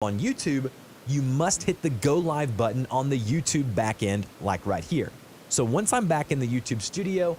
on YouTube, you must hit the go live button on the YouTube backend, like right here. So once I'm back in the YouTube studio,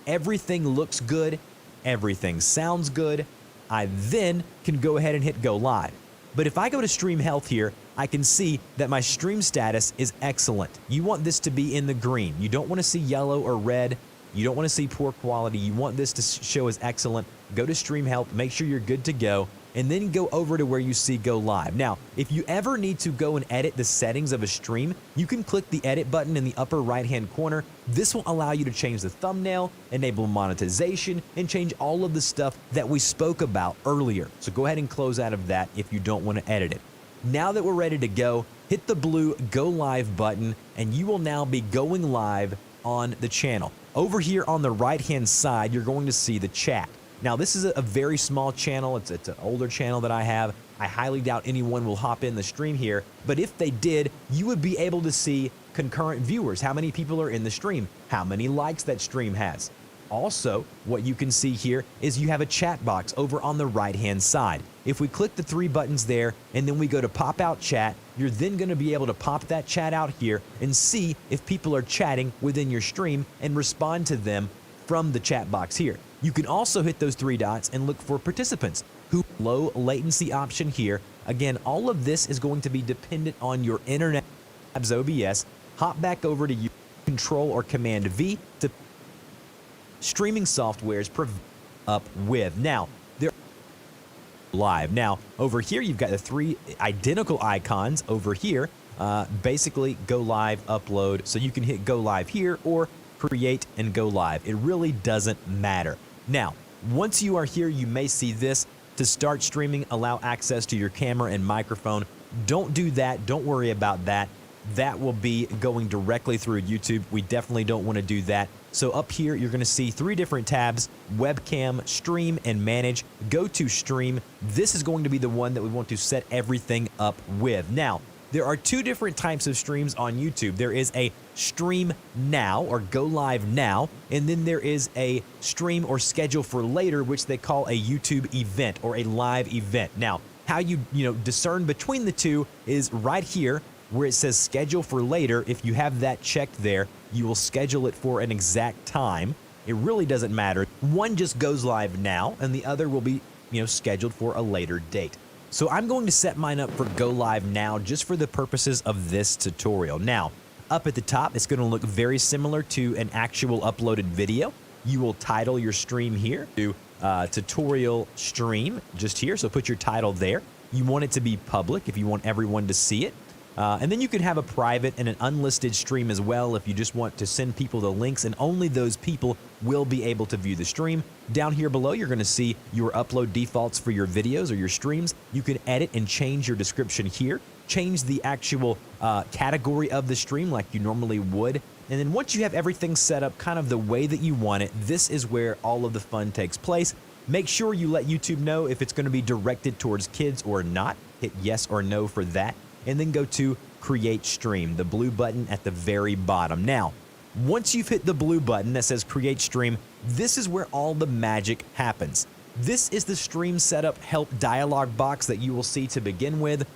everything looks good, everything sounds good, I then can go ahead and hit go live. But if I go to stream health here, I can see that my stream status is excellent. You want this to be in the green. You don't want to see yellow or red. You don't want to see poor quality. You want this to show as excellent. Go to stream health, make sure you're good to go, and then go over to where you see go live. Now, if you ever need to go and edit the settings of a stream, you can click the edit button in the upper right-hand corner. This will allow you to change the thumbnail, enable monetization, and change all of the stuff that we spoke about earlier. So go ahead and close out of that if you don't want to edit it. Now that we're ready to go, hit the blue go live button, and you will now be going live on the channel. Over here on the right-hand side, you're going to see the chat. Now, this is a very small channel. It's an older channel that I have. I highly doubt anyone will hop in the stream here, but if they did, you would be able to see concurrent viewers, how many people are in the stream, how many likes that stream has. Also, what you can see here is you have a chat box over on the right-hand side. If we click the three buttons there and then we go to pop out chat, you're then going to be able to pop that chat out here and see if people are chatting within your stream and respond to them from the chat box here. You can also hit those three dots and look for participants who low latency option here. Again, all of this is going to be dependent on your internet OBS. Hop back over to Control or Command V to streaming softwares up with. Now, they're live. Now, over here, you've got the three identical icons over here. Basically, go live, upload. So you can hit go live here or create and go live. It really doesn't matter. Now, once you are here, you may see this. To start streaming, allow access to your camera and microphone. Don't do that. Don't worry about that. That will be going directly through YouTube. We definitely don't want to do that. So up here, you're going to see three different tabs: webcam, stream, and manage. Go to stream. This is going to be the one that we want to set everything up with. Now, there are two different types of streams on YouTube. There is a stream now or go live now, and then there is a stream or schedule for later, which they call a YouTube event or a live event. Now, how you discern between the two is right here where it says schedule for later. If you have that checked there, you will schedule it for an exact time. It really doesn't matter. One just goes live now, and the other will be scheduled for a later date. So I'm going to set mine up for go live now just for the purposes of this tutorial. Now, up at the top, it's going to look very similar to an actual uploaded video. You will title your stream here to tutorial stream just here. So put your title there. You want it to be public if you want everyone to see it. And then you can have a private and an unlisted stream as well if you just want to send people the links, and only those people will be able to view the stream. Down here below, you're going to see your upload defaults for your videos or your streams. You can edit and change your description here, change the actual category of the stream like you normally would. And then once you have everything set up kind of the way that you want it, this is where all of the fun takes place. Make sure you let YouTube know if it's going to be directed towards kids or not. Hit yes or no for that. And then go to create stream, the blue button at the very bottom. Now, once you've hit the blue button that says create stream, this is where all the magic happens. This is the stream setup help dialog box that you will see to begin with.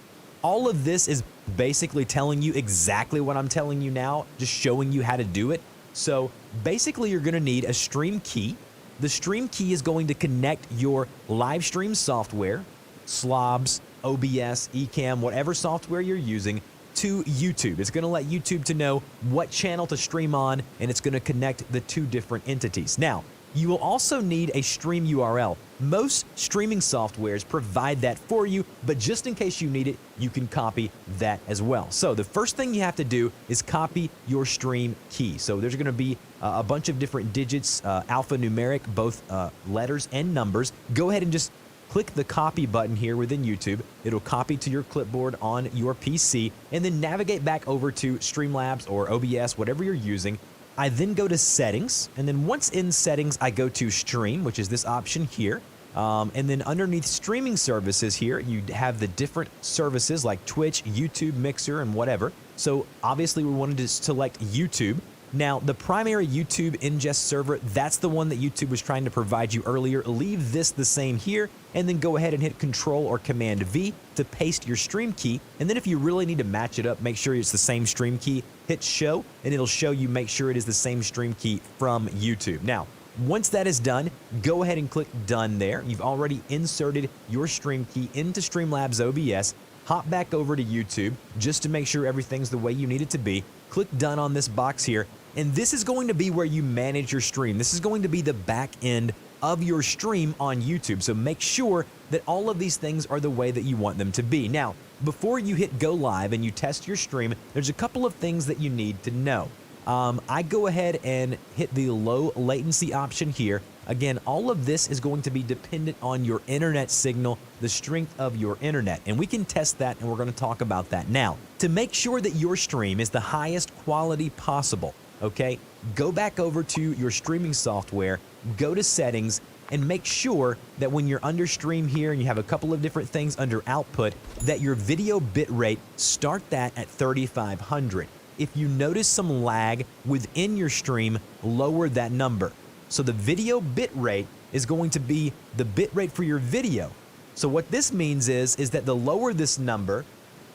All of this is basically telling you exactly what I'm telling you now, just showing you how to do it. So basically, you're going to need a stream key. The stream key is going to connect your live stream software, Slobs, OBS, Ecamm, whatever software you're using, to YouTube. It's going to let YouTube to know what channel to stream on, and it's going to connect the two different entities. Now, you will also need a stream URL. Most streaming softwares provide that for you, but just in case you need it, you can copy that as well. So the first thing you have to do is copy your stream key. So there's going to be a bunch of different digits, alphanumeric, both letters and numbers. Go ahead and just click the copy button here within YouTube. It'll copy to your clipboard on your PC, and then navigate back over to Streamlabs or OBS, whatever you're using. I then go to settings, and then once in settings, I go to stream, which is this option here. And then underneath streaming services here, you have the different services like Twitch, YouTube, Mixer, and whatever. So obviously we wanted to select YouTube. Now, the primary YouTube ingest server, that's the one that YouTube was trying to provide you earlier. Leave this the same here, and then go ahead and hit Control or Command V to paste your stream key. And then if you really need to match it up, make sure it's the same stream key, hit Show, and it'll show you, make sure it is the same stream key from YouTube. Now, once that is done, go ahead and click Done there. You've already inserted your stream key into Streamlabs OBS. Hop back over to YouTube just to make sure everything's the way you need it to be. Click Done on this box here, and this is going to be where you manage your stream. This is going to be the back end of your stream on YouTube, so make sure that all of these things are the way that you want them to be. Now, before you hit go live and you test your stream, there's a couple of things that you need to know. I go ahead and hit the low latency option here. Again, all of this is going to be dependent on your internet signal, the strength of your internet, and we can test that, and we're going to talk about that now. To make sure that your stream is the highest quality possible, okay, go back over to your streaming software, go to settings, and make sure that when you're under stream here and you have a couple of different things under output, that your video bitrate, start that at 3500. If you notice some lag within your stream, lower that number. So the video bitrate is going to be the bitrate for your video. So what this means is that the lower this number,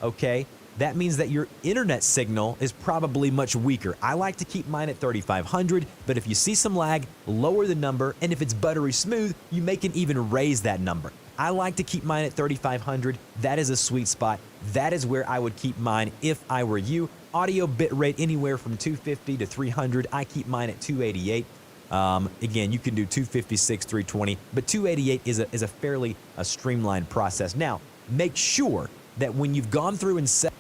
okay, that means that your internet signal is probably much weaker. I like to keep mine at 3500, but if you see some lag, lower the number, and if it's buttery smooth, you may can even raise that number. I like to keep mine at 3500. That is a sweet spot. That is where I would keep mine if I were you. Audio bitrate anywhere from 250 to 300. I keep mine at 288. Again, you can do 256, 320, but 288 is a fairly streamlined process. Now, make sure that when you've gone through and set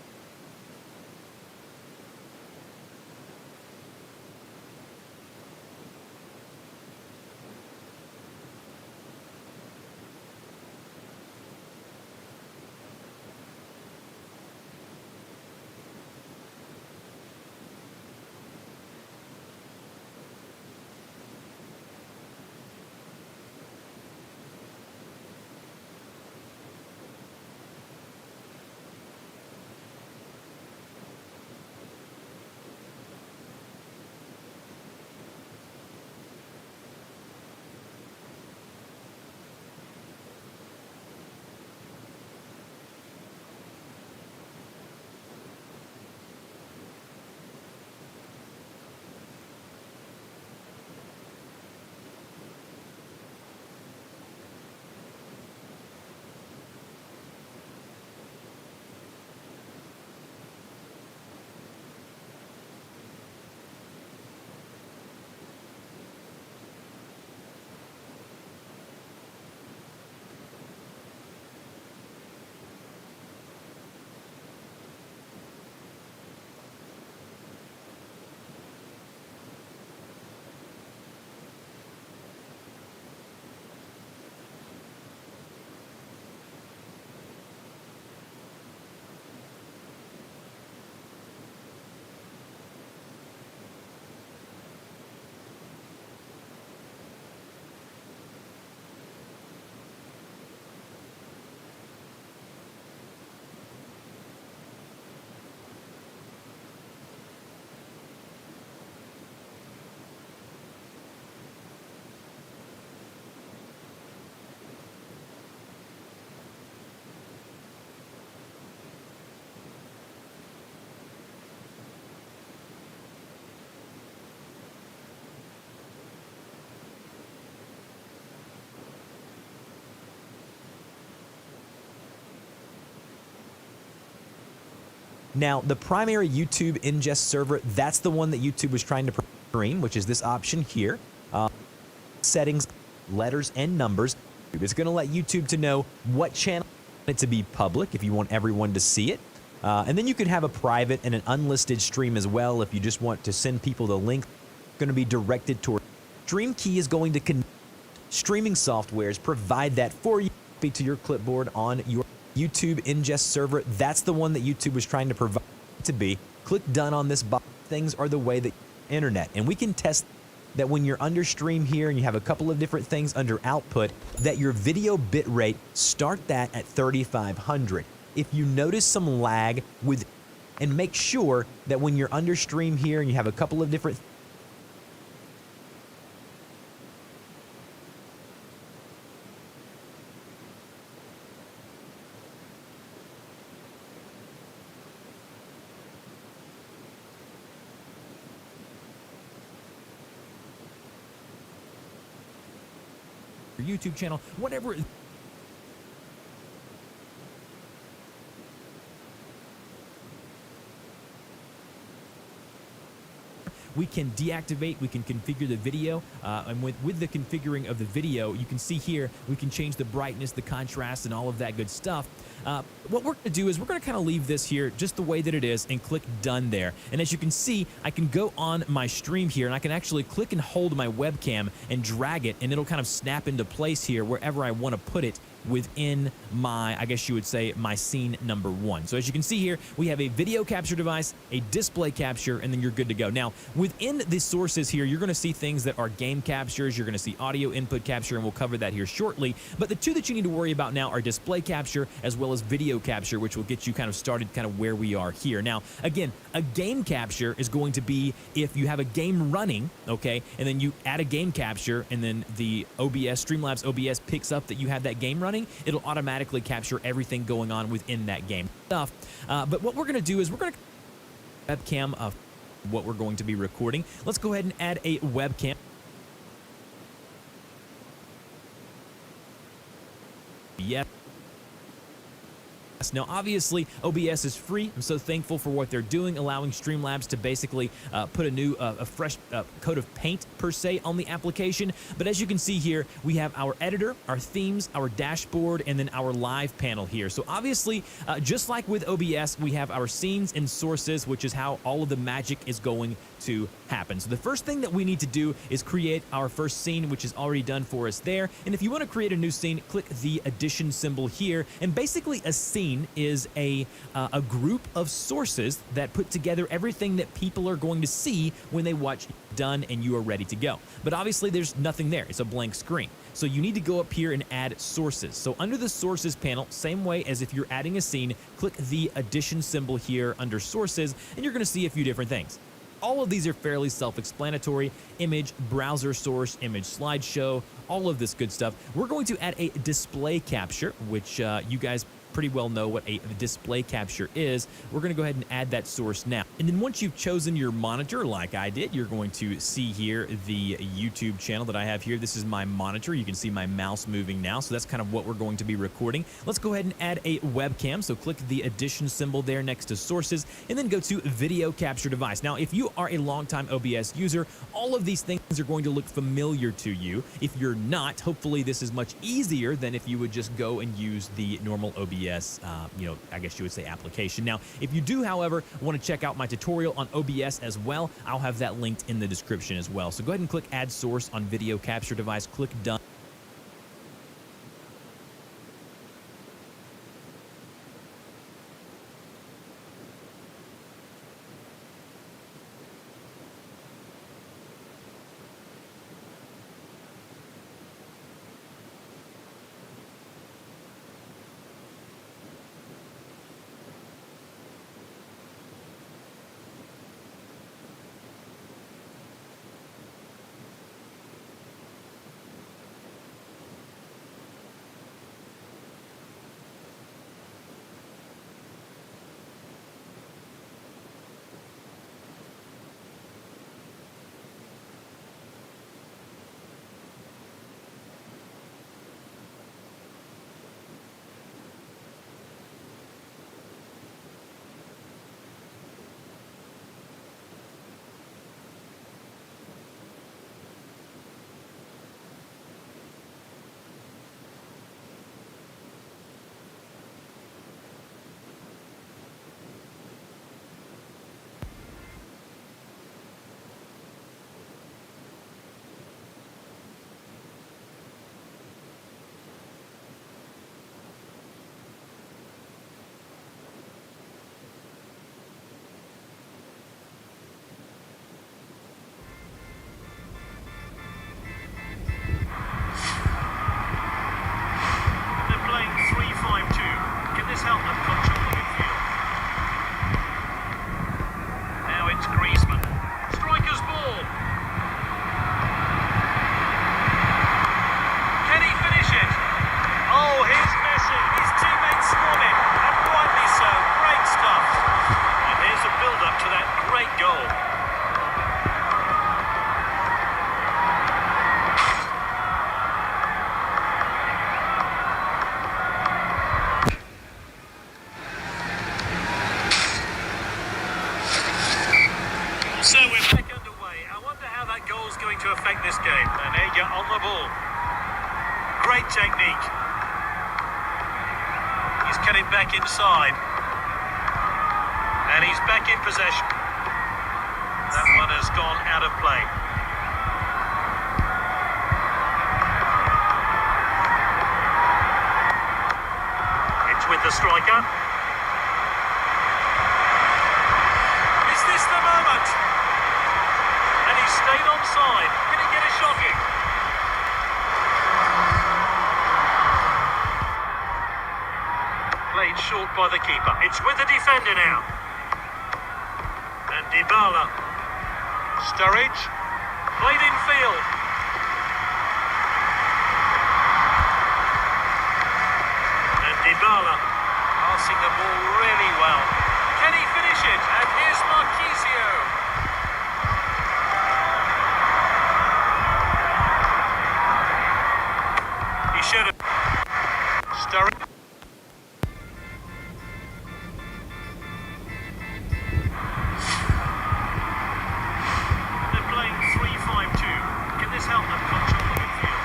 Now, the primary YouTube ingest server, that's the one that YouTube was trying to stream, which is this option here. Settings, letters, and numbers. It's going to let YouTube to know what channel you want it to be public if you want everyone to see it. And then you can have a private and an unlisted stream as well if you just want to send people the link. It's going to be directed toward Stream Key is going to connect streaming softwares, provide that for you to your clipboard on your YouTube ingest server. That's the one that YouTube was trying to provide to be. Click Done on this box. Things are the way that internet, and we can test that when you're under stream here and you have a couple of different things under output, that your video bitrate, start that at 3500. If you notice some lag with and make sure that when you're under stream here and you have a couple of different your YouTube channel, whatever. We can deactivate, we can configure the video, and with the configuring of the video, you can see here, we can change the brightness, the contrast, and all of that good stuff. What we're gonna do is we're gonna kind of leave this here just the way that it is and click done there. And as you can see, I can go on my stream here and I can actually click and hold my webcam and drag it, and it'll kind of snap into place here wherever I wanna put it within my, I guess you would say, my scene number 1. So as you can see here, we have a video capture device, a display capture, and then you're good to go. Now, within the sources here, you're gonna see things that are game captures, you're gonna see audio input capture, and we'll cover that here shortly. But the two that you need to worry about now are display capture as well as video capture, which will get you kind of started kind of where we are here. Now, again, a game capture is going to be if you have a game running, okay, and then you add a game capture, and then the OBS, Streamlabs OBS picks up that you have that game running, it'll automatically capture everything going on within that game stuff. But what we're going to do is we're going to webcam of what we're going to be recording. Let's go ahead and add a webcam. Yeah. Now, obviously, OBS is free. I'm so thankful for what they're doing, allowing Streamlabs to basically put a fresh coat of paint, per se, on the application. But as you can see here, we have our editor, our themes, our dashboard, and then our live panel here. So obviously, just like with OBS, we have our scenes and sources, which is how all of the magic is going to happen. So the first thing that we need to do is create our first scene, which is already done for us there. And if you want to create a new scene, click the addition symbol here. And basically, a scene is a group of sources that put together everything that people are going to see when they watch done and you are ready to go. But obviously there's nothing there. It's a blank screen. So you need to go up here and add sources. So under the sources panel, same way as if you're adding a scene, click the addition symbol here under sources, and you're going to see a few different things. All of these are fairly self-explanatory: image, browser source, image slideshow, all of this good stuff. We're going to add a display capture, which you guys pretty well know what a display capture is. We're going to go ahead and add that source now. And then once you've chosen your monitor, like I did, you're going to see here the YouTube channel that I have here. This is my monitor. You can see my mouse moving now. So that's kind of what we're going to be recording. Let's go ahead and add a webcam. So click the addition symbol there next to sources, and then go to video capture device. Now, if you are a longtime OBS user, all of these things are going to look familiar to you. If you're not, hopefully this is much easier than if you would just go and use the normal OBS I guess you would say application. Now, if you do, however, want to check out my tutorial on OBS as well, I'll have that linked in the description as well. So go ahead and click Add Source on Video Capture Device, click Done. this game. And Ega on the ball. Great technique. He's cutting back inside. And he's back in possession. That one has gone out of play. It's with the striker. Is this the moment? And he stayed onside. Can he get a shot in? Played short by the keeper. It's with the defender now. And Dybala. Sturridge. Played in field. And Dybala. Passing the ball really well. Can he finish it? And here's Marquisio. He should have. Sturridge. They're playing 3-5-2. Can this help them control the midfield?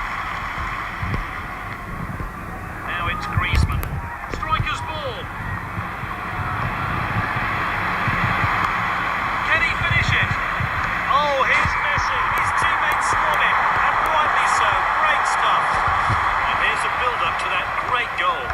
Now it's Griezmann. Striker's ball. Can he finish it? Oh, here's Messi. His teammates swarm him, and rightly so. Great stuff. And here's a build-up to that great goal.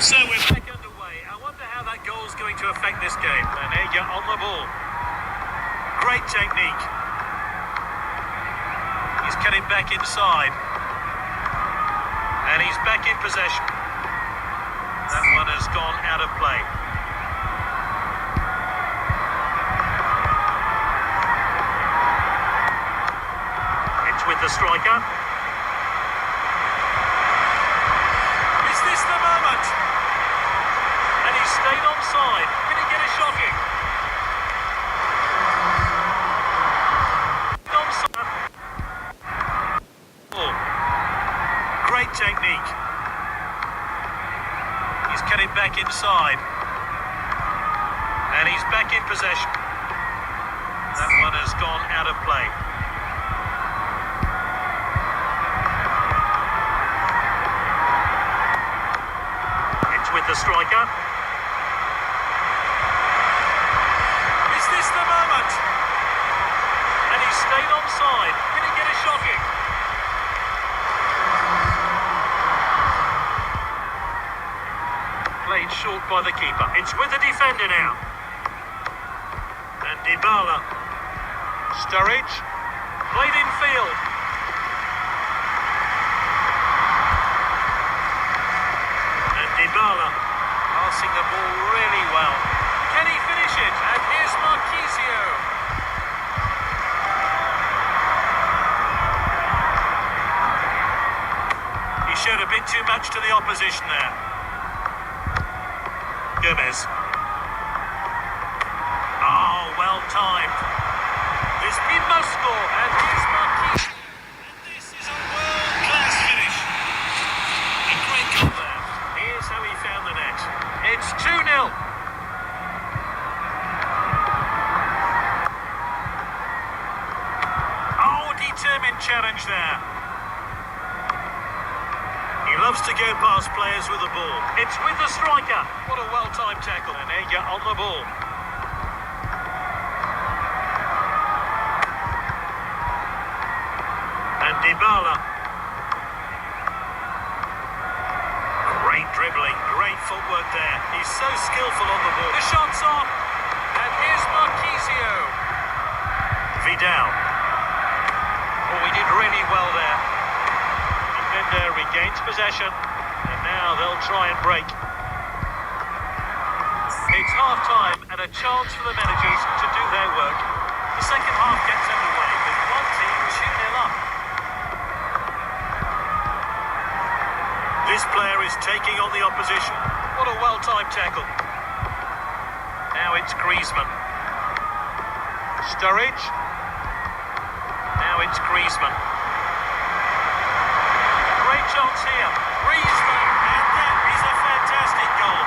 So we're back underway. I wonder how that goal's going to affect this game. And Ega on the ball. Great technique. He's cutting back inside. And he's back in possession. That one has gone out of play. It's with the striker. Is this the moment? And he stayed onside. Can he get a shot in? Onside. Oh. Great technique. He's cutting back inside. And he's back in possession. That one has gone out of play. It's with the striker. Is this the moment? And he stayed onside. Can he get a shot in? Played short by the keeper. It's with the defender now. And Dybala. Sturridge. Played in field. And Dybala. Passing the ball really well. Can he finish it? And here's Marquisio. He showed a bit too much to the opposition there. Gomez. Oh, well timed. This he must score, and here's Marquis. And this is a world-class finish. A great goal there. Here's how he found the net. It's 2-0. Oh, determined challenge there. He loves to go past players with the ball. It's with the striker. What a well-timed tackle. And Ega on the ball. And Dybala. Great dribbling, great footwork there. He's so skillful on the ball. The shot's on. And here's Marquisio. Vidal. Oh, he did really well there. Defender regains possession. And now they'll try and break. It's half-time and a chance for the managers to do their work. The second half gets underway with one team 2-0 up. This player is taking on the opposition. What a well-timed tackle. Now it's Griezmann. Sturridge. Now it's Griezmann. chance here. Griezmann, and that is a fantastic goal.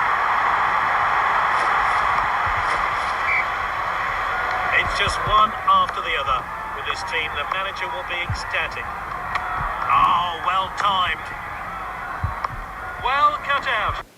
It's just one after the other. With this team, the manager will be ecstatic. Oh, well timed. Well cut out.